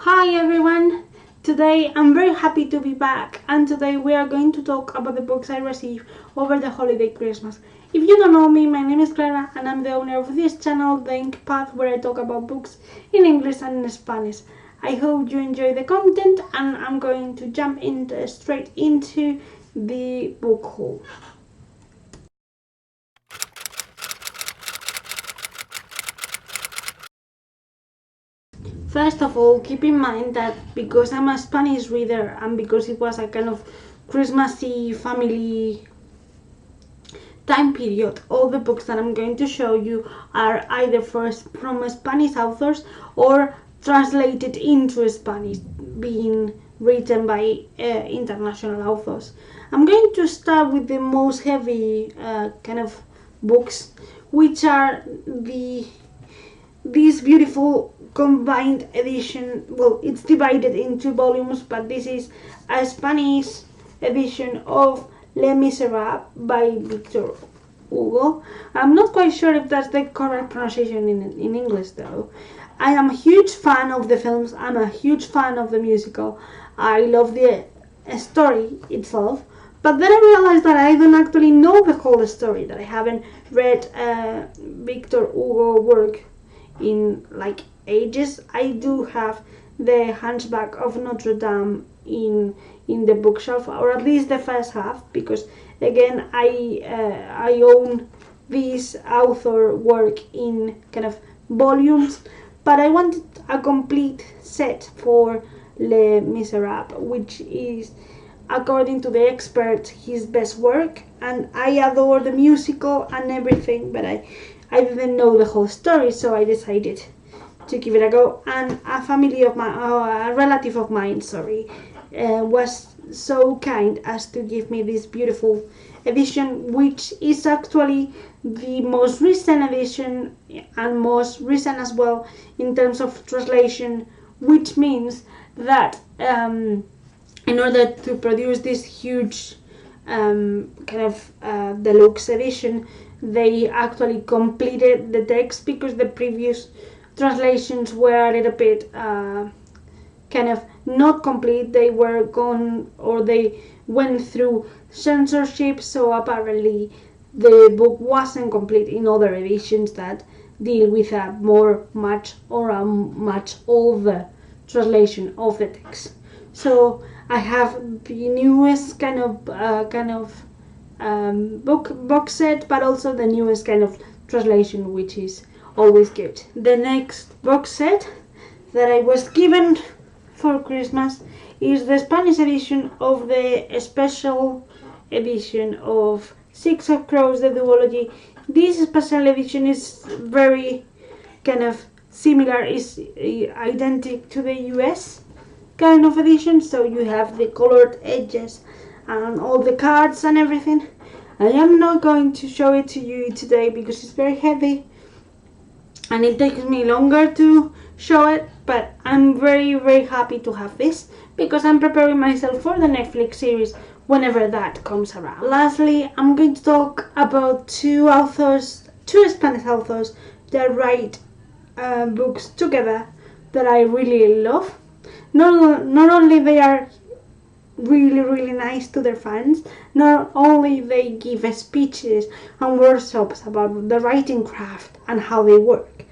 Hi everyone! Today I'm very happy to be back, and today we are going to talk about the books I received over the holiday Christmas. If you don't know me, my name is Clara and I'm the owner of this channel, The Ink Path, where I talk about books in English and in Spanish. I hope you enjoy the content and I'm going to jump straight into the book haul. First of all, keep in mind that because I'm a Spanish reader and because it was a kind of Christmassy family time period, all the books that I'm going to show you are either from Spanish authors or translated into Spanish, being written by international authors. I'm going to start with the most heavy kind of books, which are this beautiful combined edition. Well, it's divided into volumes, but this is a Spanish edition of Les Miserables by Victor Hugo. I'm not quite sure if that's the correct pronunciation in English though. I am a huge fan of the films, I'm a huge fan of the musical. I love the story itself, but then I realized that I don't actually know the whole story, that I haven't read Victor Hugo work in like ages. I do have the Hunchback of Notre Dame in the bookshelf, or at least the first half, because again I own this author work in kind of volumes, but I wanted a complete set for Les Miserables, which is, according to the expert, his best work, and I adore the musical and everything, but I didn't know the whole story, so I decided to give it a go. And a relative of mine, was so kind as to give me this beautiful edition, which is actually the most recent edition and most recent as well in terms of translation, which means that in order to produce this huge deluxe edition, they actually completed the text, because the previous translations were a little bit kind of not complete. They were gone, or they went through censorship, so apparently the book wasn't complete in other editions that deal with a much older translation of the text. So I have the newest kind of box set, but also the newest kind of translation, which is always good. The next box set that I was given for Christmas is the Spanish edition of the special edition of Six of Crows, the duology. This special edition is very kind of similar, is identical to the US kind of edition, so you have the colored edges and all the cards and everything. I am not going to show it to you today because it's very heavy and it takes me longer to show it, but I'm very happy to have this because I'm preparing myself for the Netflix series whenever that comes around. Lastly, I'm going to talk about two Spanish authors that write books together that I really love. Not only they are really nice to their fans, not only they give speeches and workshops about the writing craft and how they work,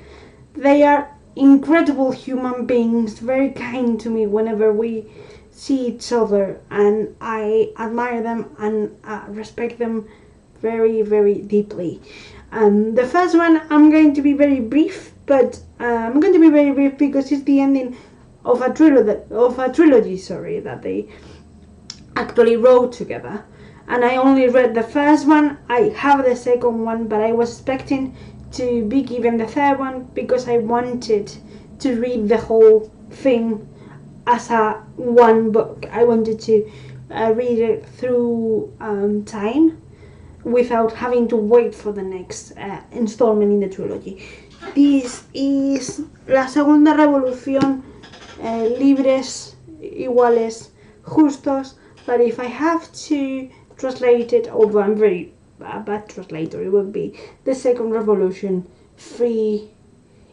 they are incredible human beings, very kind to me whenever we see each other, and I admire them and respect them very deeply. The first one, I'm going to be very brief, but I'm going to be very brief because it's the ending of a trilogy, that they actually wrote together. And I only read the first one. I have the second one, but I was expecting to be given the third one because I wanted to read the whole thing as one book. I wanted to read it through time without having to wait for the next installment in the trilogy. This is La Segunda Revolución, Libres, Iguales, Justos, but if I have to translate it, although I'm very bad translator, it would be The Second Revolution, Free,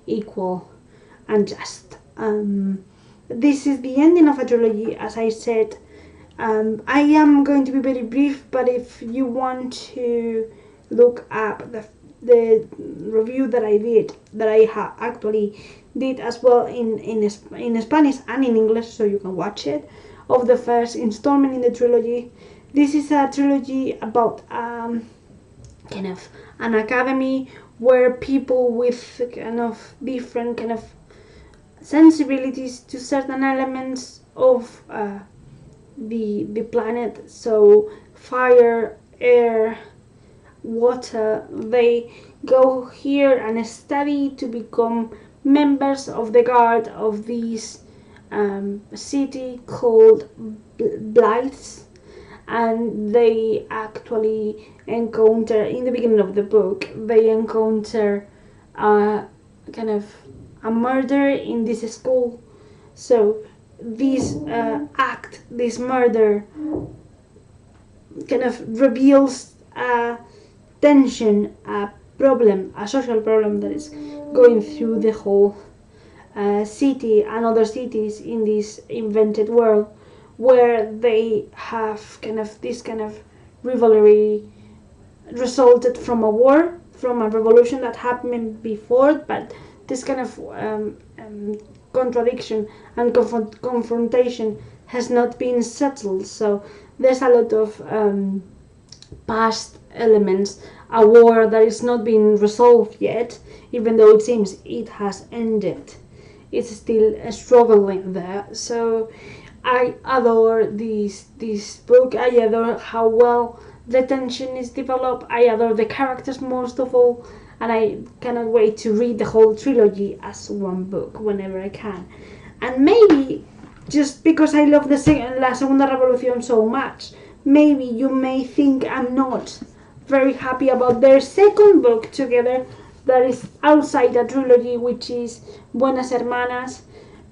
Equal, and Just. this is the ending of a trilogy, as I said. I am going to be very brief, but if you want to look up the review that I did, that I actually did as well in Spanish and in English, so you can watch it, of the first installment in the trilogy. This is a trilogy about kind of an academy where people with kind of different kind of sensibilities to certain elements of the planet, so fire, air, water, they go here and study to become members of the guard of this city called Blights. And they actually encounter, in the beginning of the book, they encounter kind of a murder in this school. So this this murder kind of reveals a tension, a problem, a social problem that is going through the whole city and other cities in this invented world, where they have kind of this kind of rivalry resulted from a war, from a revolution that happened before, but this kind of contradiction and confrontation has not been settled. So there's a lot of past elements, a war that is not being resolved yet, even though it seems it has ended. It's still struggling there. So I adore this book. I adore how well the tension is developed. I adore the characters most of all, and I cannot wait to read the whole trilogy as one book whenever I can. And maybe, just because I love La Segunda Revolución so much, maybe you may think I'm not very happy about their second book together that is outside a trilogy, which is Buenas Hermanas.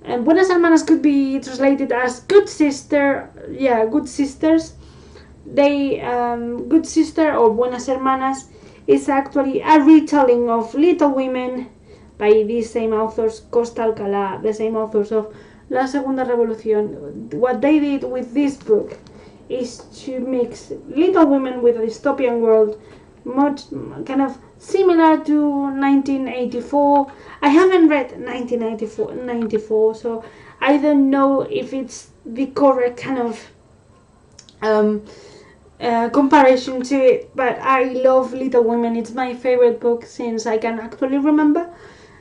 And Buenas Hermanas could be translated as Good Sister, Good Sisters. Good Sister or Buenas Hermanas is actually a retelling of Little Women by these same authors, Costa Alcalá, the same authors of La Segunda Revolución. What they did with this book is to mix Little Women with a dystopian world, much kind of similar to 1984. I haven't read 1994, so I don't know if it's the correct kind of comparison to it, but I love Little Women. It's my favorite book since I can actually remember.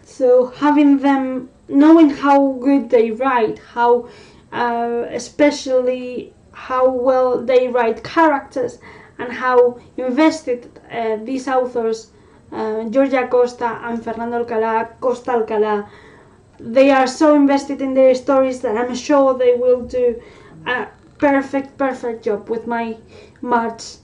So having them, knowing how good they write, how especially how well they write characters, and how invested these authors, Georgia Costa and Fernando Alcalá, Costa Alcalá, they are so invested in their stories that I'm sure they will do a perfect job with my March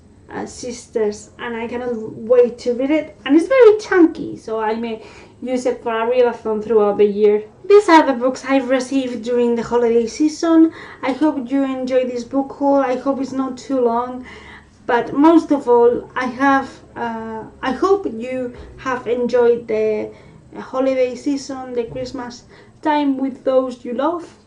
sisters, and I cannot wait to read it. And it's very chunky, so I may use it for a readathon throughout the year. These are the books I've received during the holiday season. I hope you enjoy this book haul. I hope it's not too long, but most of all, I hope you have enjoyed the holiday season, the Christmas time with those you love.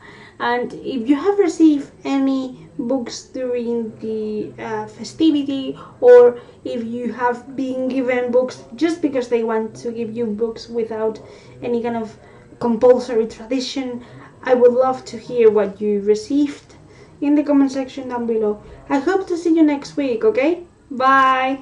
And if you have received any books during the festivity, or if you have been given books just because they want to give you books without any kind of compulsory tradition, I would love to hear what you received in the comment section down below. I hope to see you next week, okay? Bye!